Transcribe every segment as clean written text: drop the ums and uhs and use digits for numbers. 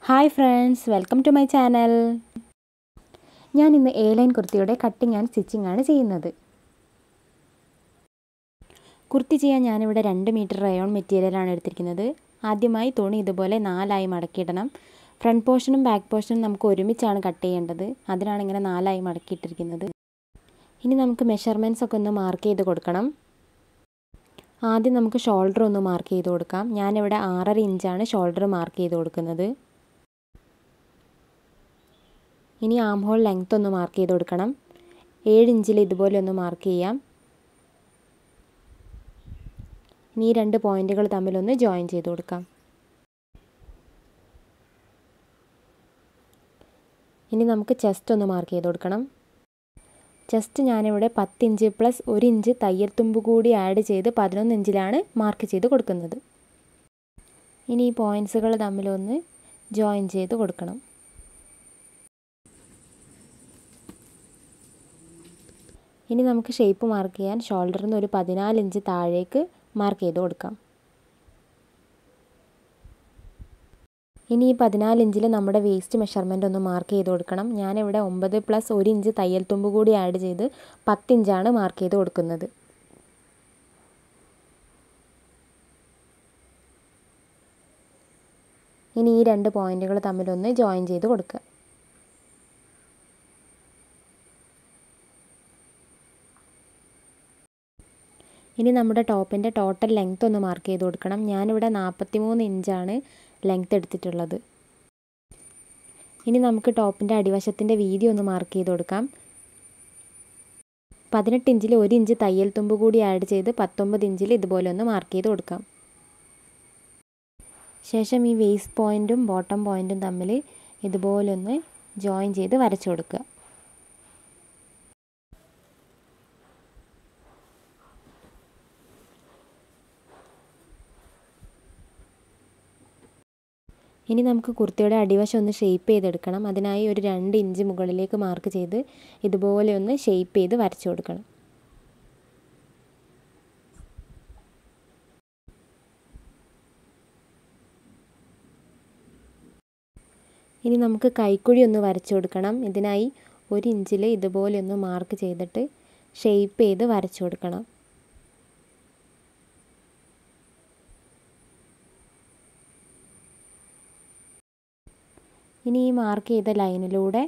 Hi friends, welcome to my channel. ഞാൻ ഇന്ന് A line കുർത്തിയുടെ കട്ടിങ് ആൻഡ് സ്റ്റിച്ചിങ് ആണ് ചെയ്യുന്നത്. കുർത്തി ചെയ്യാൻ ഞാനിവിടെ 2 മീറ്റർ റയോൺ മെറ്റീരിയലാണ് എടുത്തിരിക്കുന്നത്. ആദ്യമായി തുണി ഇതുപോലെ 4ആയി മടക്കിയിടണം. ഫ്രണ്ട് പോർഷനും ബാക്ക് പോർഷനും നമുക്ക് ഒരുമിച്ചാണ് കട്ട് ചെയ്യേണ്ടത്. അതിനാണ് ഇങ്ങനെ 4ആയി മടക്കിയിട്ടിരിക്കുന്നത്. ഇനി നമുക്ക് മെഷർമെൻറ്റ്സ് ഒക്കെ ഒന്ന് മാർക്ക് ചെയ്ത് കൊടുക്കണം. ആദ്യം നമുക്ക് ഷോൾഡർ ഒന്ന് മാർക്ക് ചെയ്ത് കൊടുക്കാം. ഞാനിവിടെ 6.5 ഇഞ്ചാണ് ഷോൾഡർ മാർക്ക് ചെയ്ത് കൊടുക്കുന്നത്. ഇനി ആം ഹോൾ ലെങ്ത് ഒന്ന് മാർക്ക് ചെയ്ത് കൊടുക്കണം. 7 ഇഞ്ചിൽ ഇതുപോലെ ഒന്ന് മാർക്ക് ചെയ്യാം. ഇനി ഈ 2 പോയിന്റുകൾ തമ്മിലൊന്ന് ജോയിൻ ചെയ്ത് കൊടുക്കാം. ഇനി നമുക്ക് ചെസ്റ്റ് ഒന്ന് മാർക്ക് ചെയ്ത് കൊടുക്കണം. ചെസ്റ്റ് ഞാനിവിടെ 10 ഇഞ്ച് പ്ലസ് 1 ഇഞ്ച് തയ്യൽ തുമ്പ് കൂടി ആഡ് ചെയ്ത് 11 ഇഞ്ചിലാണ് മാർക്ക് ചെയ്ത് കൊടുക്കുന്നത്. ഇനി ഈ പോയിൻറ്റ്സുകൾ തമ്മിലൊന്ന് ജോയിൻ ചെയ്ത് കൊടുക്കണം. ഇനി നമുക്ക് ഷേപ്പ് മാർക്ക് ചെയ്യാൻ ഷോൾഡറിൽ നിന്ന് ഒരു 14 ഇഞ്ച് താഴേക്ക് മാർക്ക് ചെയ്ത് കൊടുക്കാം. ഇനി ഈ 14 ഇഞ്ചിൽ നമ്മുടെ വേസ്റ്റ് മെഷർമെൻ്റ് ഒന്ന് മാർക്ക് ചെയ്ത് കൊടുക്കണം. ഞാനിവിടെ 9 പ്ലസ് 1 ഇഞ്ച് തയ്യൽ തുമ്പ് കൂടി ആഡ് ചെയ്ത് 10 ഇഞ്ചാണ് മാർക്ക് ചെയ്ത് കൊടുക്കുന്നത്. ഇനി ഈ 2 പോയിന്റുകൾ തമ്മിലൊന്ന് ജോയിൻ ചെയ്ത് കൊടുക്കുക. ഇനി നമ്മുടെ ടോപ്പിൻ്റെ ടോട്ടൽ ലെങ്ത് ഒന്ന് മാർക്ക് ചെയ്ത് കൊടുക്കണം. ഞാനിവിടെ 43 ഇഞ്ചാണ് ലെങ്ത് എടുത്തിട്ടുള്ളത്. ഇനി നമുക്ക് ടോപ്പിൻ്റെ അടിവശത്തിൻ്റെ വീതി ഒന്ന് മാർക്ക് ചെയ്ത് കൊടുക്കാം. 18 ഇഞ്ചിൽ 1 ഇഞ്ച് തയ്യൽ തുമ്പ് കൂടി ആഡ് ചെയ്ത് 19 ഇഞ്ചിൽ ഇതുപോലെ ഒന്ന് മാർക്ക് ചെയ്ത് കൊടുക്കാം. ശേഷം ഈ വേസ്റ്റ് പോയിൻറ്റും ബോട്ടം പോയിൻറ്റും തമ്മിൽ ഇതുപോലെ ഒന്ന് ജോയിൻ ചെയ്ത് വരച്ചു കൊടുക്കുക. ഇനി നമുക്ക് കുർത്തിയുടെ അടിവശം ഒന്ന് ഷേപ്പ് ചെയ്തെടുക്കണം. അതിനായി ഒരു 2 ഇഞ്ച് മുകളിലേക്ക് മാർക്ക് ചെയ്ത് ഇതുപോലെ ഒന്ന് ഷേപ്പ് ചെയ്ത് വരച്ചു കൊടുക്കണം. ഇനി നമുക്ക് കൈക്കുഴി ഒന്ന് വരച്ചു കൊടുക്കണം. ഇതിനായി 1 ഇഞ്ചിൽ ഇതുപോലെ ഒന്ന് മാർക്ക് ചെയ്തിട്ട് ഷേപ്പ് ചെയ്ത് വരച്ചു കൊടുക്കണം. ഇനി ഈ മാർക്ക് ചെയ്ത ലൈനിലൂടെ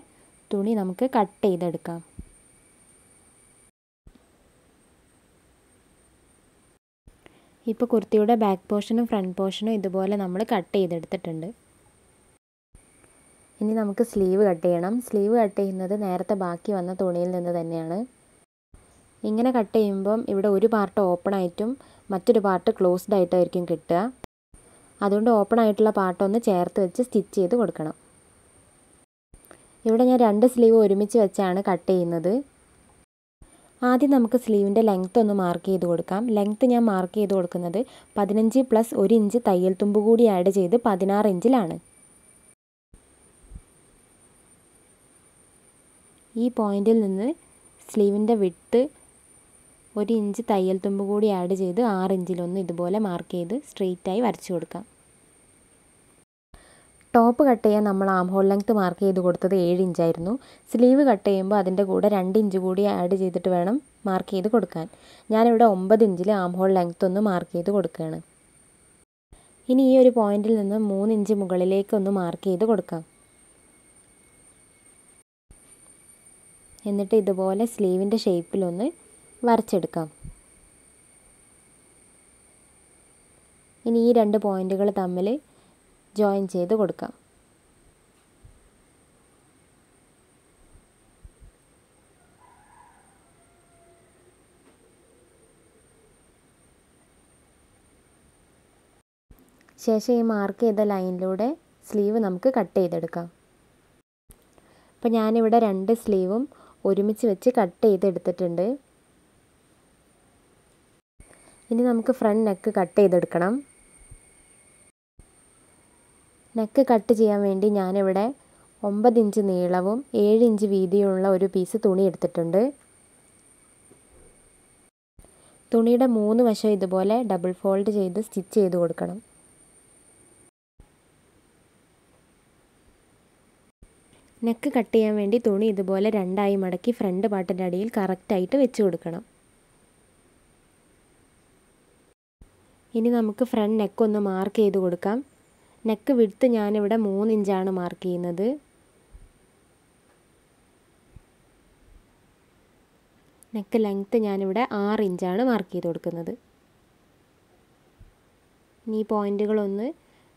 തുണി നമുക്ക് കട്ട് ചെയ്തെടുക്കാം. ഇപ്പോൾ കുർത്തിയുടെ ബാക്ക് പോർഷനും ഫ്രണ്ട് പോർഷനും ഇതുപോലെ നമ്മൾ കട്ട് ചെയ്തെടുത്തിട്ടുണ്ട്. ഇനി നമുക്ക് സ്ലീവ് കട്ട് ചെയ്യണം. സ്ലീവ് കട്ട് ചെയ്യുന്നത് നേരത്തെ ബാക്കി വന്ന തുണിയിൽ നിന്ന് തന്നെയാണ്. ഇങ്ങനെ കട്ട് ചെയ്യുമ്പം ഇവിടെ ഒരു പാർട്ട് ഓപ്പൺ ആയിട്ടും മറ്റൊരു പാർട്ട് ക്ലോസ്ഡ് ആയിട്ടായിരിക്കും കിട്ടുക. അതുകൊണ്ട് ഓപ്പൺ ആയിട്ടുള്ള പാർട്ട് ഒന്ന് ചേർത്ത് വെച്ച് സ്റ്റിച്ച് ചെയ്ത് കൊടുക്കണം. ഇവിടെ ഞാൻ 2 സ്ലീവ് ഒരുമിച്ച് വെച്ചാണ് കട്ട് ചെയ്യുന്നത്. ആദ്യം നമുക്ക് സ്ലീവിൻ്റെ ലെങ്ത്ത് ഒന്ന് മാർക്ക് ചെയ്ത് കൊടുക്കാം. ലെങ്ത്ത് ഞാൻ മാർക്ക് ചെയ്ത് കൊടുക്കുന്നത് 15 പ്ലസ് 1 ഇഞ്ച് തയ്യൽ തുമ്പ് കൂടി ആഡ് ചെയ്ത് 16 ഇഞ്ചിലാണ്. ഈ പോയിന്റിൽ നിന്ന് സ്ലീവിൻ്റെ വിഡ്ത്ത് 1 ഇഞ്ച് തയ്യൽ തുമ്പ് കൂടി ആഡ് ചെയ്ത് 6 ഇഞ്ചിലൊന്ന് ഇതുപോലെ മാർക്ക് ചെയ്ത് സ്ട്രെയിറ്റായി വരച്ചു കൊടുക്കാം. ടോപ്പ് കട്ട് ചെയ്യാൻ നമ്മൾ ആം ഹോൾ ലെങ്ത്ത് മാർക്ക് ചെയ്ത് കൊടുത്തത് 7 ഇഞ്ചായിരുന്നു. സ്ലീവ് കട്ട് ചെയ്യുമ്പോൾ അതിൻ്റെ കൂടെ 2 ഇഞ്ച് കൂടി ആഡ് ചെയ്തിട്ട് വേണം മാർക്ക് ചെയ്ത് കൊടുക്കാൻ. ഞാനിവിടെ 9 ഇഞ്ചിൽ ആം ഹോൾ ലെങ്ത്ത് ഒന്ന് മാർക്ക് ചെയ്ത് കൊടുക്കുകയാണ്. ഇനി ഈ ഒരു പോയിന്റിൽ നിന്ന് 3 ഇഞ്ച് മുകളിലേക്ക് ഒന്ന് മാർക്ക് ചെയ്ത് കൊടുക്കാം. എന്നിട്ട് ഇതുപോലെ സ്ലീവിൻ്റെ ഷേപ്പിലൊന്ന് വരച്ചെടുക്കാം. ഇനി ഈ 2 പോയിന്റുകൾ തമ്മിൽ ജോയിൻ ചെയ്ത് കൊടുക്കാം. ശേഷം ഈ മാർക്ക് ചെയ്ത ലൈനിലൂടെ സ്ലീവ് നമുക്ക് കട്ട് ചെയ്തെടുക്കാം. അപ്പോൾ ഞാനിവിടെ 2 സ്ലീവും ഒരുമിച്ച് വെച്ച് കട്ട് ചെയ്തെടുത്തിട്ടുണ്ട്. ഇനി നമുക്ക് ഫ്രണ്ട് നെക്ക് കട്ട് ചെയ്തെടുക്കണം. നെക്ക് കട്ട് ചെയ്യാൻ വേണ്ടി ഞാനിവിടെ 9 ഇഞ്ച് നീളവും 7 ഇഞ്ച് വീതിയുള്ള ഒരു പീസ് തുണി എടുത്തിട്ടുണ്ട്. തുണിയുടെ 3 വശം ഇതുപോലെ ഡബിൾ ഫോൾഡ് ചെയ്ത് സ്റ്റിച്ച് ചെയ്ത് കൊടുക്കണം. നെക്ക് കട്ട് ചെയ്യാൻ വേണ്ടി തുണി ഇതുപോലെ രണ്ടായി മടക്കി ഫ്രണ്ട് പാർട്ടിൻ്റെ അടിയിൽ കറക്റ്റായിട്ട് വെച്ച് കൊടുക്കണം. ഇനി നമുക്ക് ഫ്രണ്ട് നെക്ക് ഒന്ന് മാർക്ക് ചെയ്ത് കൊടുക്കാം. നെക്ക് വിഡ്ത്ത് ഞാനിവിടെ 3 ഇഞ്ചാണ് മാർക്ക് ചെയ്യുന്നത്. നെക്ക് ലെങ്ത്ത് ഞാനിവിടെ 6 ഇഞ്ചാണ് മാർക്ക് ചെയ്ത് കൊടുക്കുന്നത്. ഇനി ഈ പോയിൻറ്റുകളൊന്ന്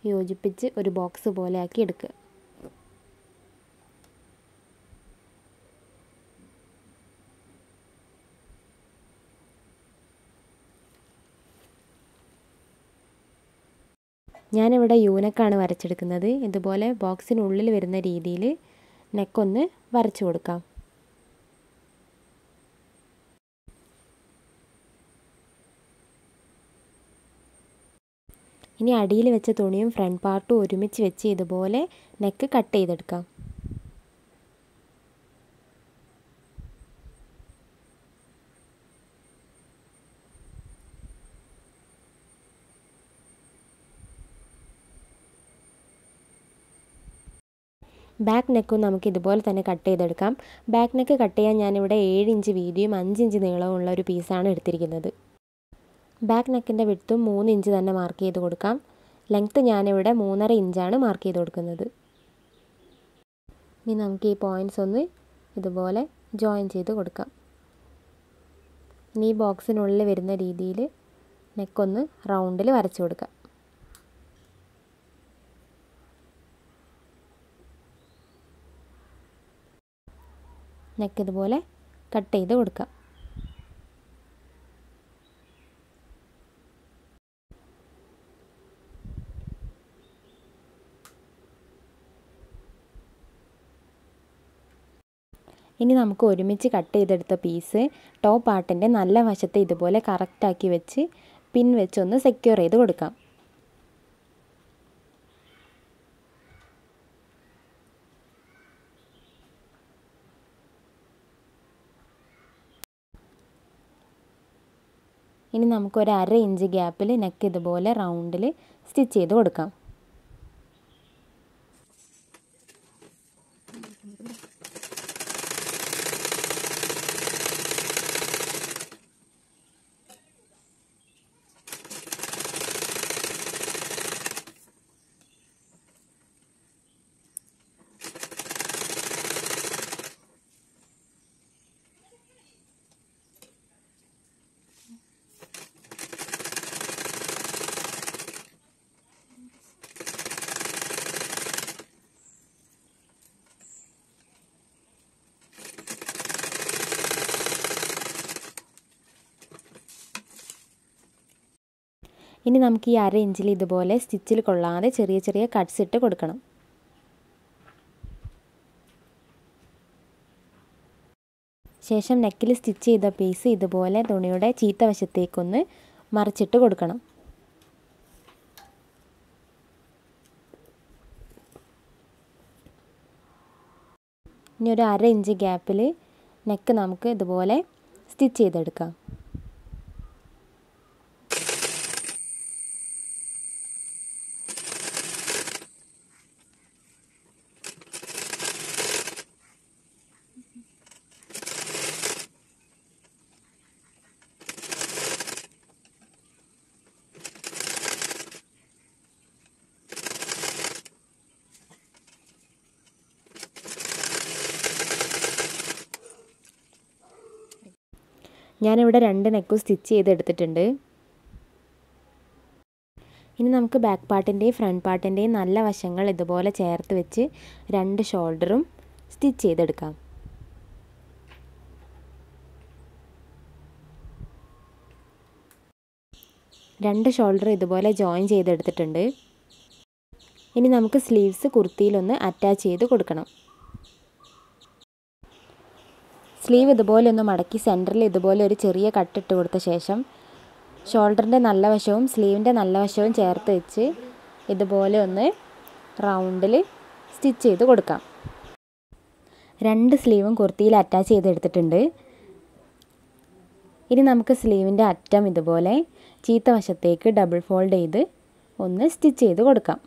യോജിപ്പിച്ച് ഒരു ബോക്സ് പോലെ ആക്കി എടുക്കുക. ഞാനിവിടെ യൂനക്കാണ് വരച്ചെടുക്കുന്നത്. ഇതുപോലെ ബോക്സിനുള്ളിൽ വരുന്ന രീതിയിൽ നെക്കൊന്ന് വരച്ചു കൊടുക്കാം. ഇനി അടിയിൽ വെച്ച തുണിയും ഫ്രണ്ട് പാർട്ടും ഒരുമിച്ച് വെച്ച് ഇതുപോലെ നെക്ക് കട്ട് ചെയ്തെടുക്കാം. ബാക്ക് നെക്കും നമുക്ക് ഇതുപോലെ തന്നെ കട്ട് ചെയ്തെടുക്കാം. ബാക്ക് നെക്ക് കട്ട് ചെയ്യാൻ ഞാനിവിടെ 7 ഇഞ്ച് വീതിയും 5 ഇഞ്ച് നീളമുള്ള ഒരു പീസാണ് എടുത്തിരിക്കുന്നത്. ബാക്ക് നെക്കിൻ്റെ വിഡ്ത്തും 3 ഇഞ്ച് തന്നെ മാർക്ക് ചെയ്ത് കൊടുക്കാം. ലെങ്ത്ത് ഞാനിവിടെ 3.5 ഇഞ്ചാണ് മാർക്ക് ചെയ്ത് കൊടുക്കുന്നത്. ഇനി നമുക്ക് ഈ പോയിൻറ്റ്സ് ഒന്ന് ഇതുപോലെ ജോയിൻ ചെയ്ത് കൊടുക്കാം. ഇനി ഈ ബോക്സിനുള്ളിൽ വരുന്ന രീതിയിൽ നെക്കൊന്ന് റൗണ്ടിൽ വരച്ചു കൊടുക്കാം. നെക്ക് ഇതുപോലെ കട്ട് ചെയ്ത് കൊടുക്കാം. ഇനി നമുക്ക് ഒരുമിച്ച് കട്ട് ചെയ്തെടുത്ത പീസ് ടോപ്പ് പാർട്ടിൻ്റെ നല്ല വശത്തെ ഇതുപോലെ കറക്റ്റാക്കി വെച്ച് പിൻ വെച്ചൊന്ന് സെക്യൂർ ചെയ്ത് കൊടുക്കാം. ഇനി നമുക്കൊരു 1/2 ഇഞ്ച് ഗ്യാപ്പിൽ നെക്ക് ഇതുപോലെ റൗണ്ടിൽ സ്റ്റിച്ച് ചെയ്ത് കൊടുക്കാം. ഇനി നമുക്ക് ഈ 1/2 ഇഞ്ചിൽ ഇതുപോലെ സ്റ്റിച്ചിൽ കൊള്ളാതെ ചെറിയ ചെറിയ കട്ട്സ് ഇട്ട് കൊടുക്കണം. ശേഷം നെക്കിൽ സ്റ്റിച്ച് ചെയ്ത പീസ് ഇതുപോലെ തുണിയുടെ ചീത്ത വശത്തേക്കൊന്ന് മറിച്ചിട്ട് കൊടുക്കണം. ഇനി ഒരു 1/2 ഇഞ്ച് ഗ്യാപ്പിൽ നെക്ക് നമുക്ക് ഇതുപോലെ സ്റ്റിച്ച് ചെയ്തെടുക്കാം. ഞാനിവിടെ 2 നെക്കും സ്റ്റിച്ച് ചെയ്തെടുത്തിട്ടുണ്ട്. ഇനി നമുക്ക് ബാക്ക് പാർട്ടിൻ്റെയും ഫ്രണ്ട് പാർട്ടിൻ്റെയും നല്ല വശങ്ങൾ ഇതുപോലെ ചേർത്ത് വെച്ച് 2 ഷോൾഡറും സ്റ്റിച്ച് ചെയ്തെടുക്കാം. രണ്ട് ഷോൾഡർ ഇതുപോലെ ജോയിൻ ചെയ്തെടുത്തിട്ടുണ്ട്. ഇനി നമുക്ക് സ്ലീവ്സ് കുർത്തിയിലൊന്ന് അറ്റാച്ച് ചെയ്ത് കൊടുക്കണം. സ്ലീവ് ഇതുപോലെ ഒന്ന് മടക്കി സെൻറ്ററിൽ ഇതുപോലെ ഒരു ചെറിയ കട്ടിട്ട് കൊടുത്ത ശേഷം ഷോൾഡറിൻ്റെ നല്ല വശവും സ്ലീവിൻ്റെ നല്ല വശവും ചേർത്ത് വെച്ച് ഇതുപോലെ ഒന്ന് റൗണ്ടിൽ സ്റ്റിച്ച് ചെയ്ത് കൊടുക്കാം. 2 സ്ലീവും കുർത്തിയിൽ അറ്റാച്ച് ചെയ്തെടുത്തിട്ടുണ്ട്. ഇനി നമുക്ക് സ്ലീവിൻ്റെ അറ്റം ഇതുപോലെ ചീത്ത വശത്തേക്ക് ഡബിൾ ഫോൾഡ് ചെയ്ത് ഒന്ന് സ്റ്റിച്ച് ചെയ്ത് കൊടുക്കാം.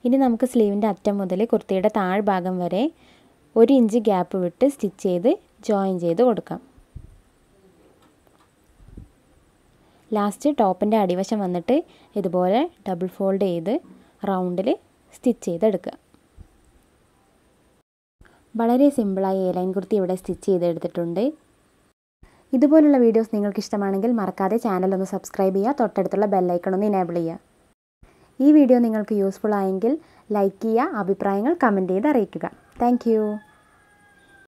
ഇനി നമുക്ക് സ്ലീവിൻ്റെ അറ്റം മുതൽ കുർത്തിയുടെ താഴ്ഭാഗം വരെ 1 ഇഞ്ച് ഗ്യാപ്പ് വിട്ട് സ്റ്റിച്ച് ചെയ്ത് ജോയിൻ ചെയ്ത് കൊടുക്കാം. ലാസ്റ്റ് ടോപ്പിൻ്റെ അടിവശം വന്നിട്ട് ഇതുപോലെ ഡബിൾ ഫോൾഡ് ചെയ്ത് റൗണ്ടിൽ സ്റ്റിച്ച് ചെയ്തെടുക്കുക. വളരെ സിമ്പിളായി എ ലൈൻ കുർത്തി ഇവിടെ സ്റ്റിച്ച് ചെയ്തെടുത്തിട്ടുണ്ട്. ഇതുപോലുള്ള വീഡിയോസ് നിങ്ങൾക്ക് ഇഷ്ടമാണെങ്കിൽ മറക്കാതെ ചാനൽ ഒന്ന് സബ്സ്ക്രൈബ് ചെയ്യുക, തൊട്ടടുത്തുള്ള ബെല്ലൈക്കൺ ഒന്ന് എനേബിൾ ചെയ്യുക. ഈ വീഡിയോ നിങ്ങൾക്ക് യൂസ്ഫുൾ ആയെങ്കിൽ ലൈക്ക് ചെയ്യുക, അഭിപ്രായങ്ങൾ കമൻറ്റ് ചെയ്ത് അറിയിക്കുക. താങ്ക്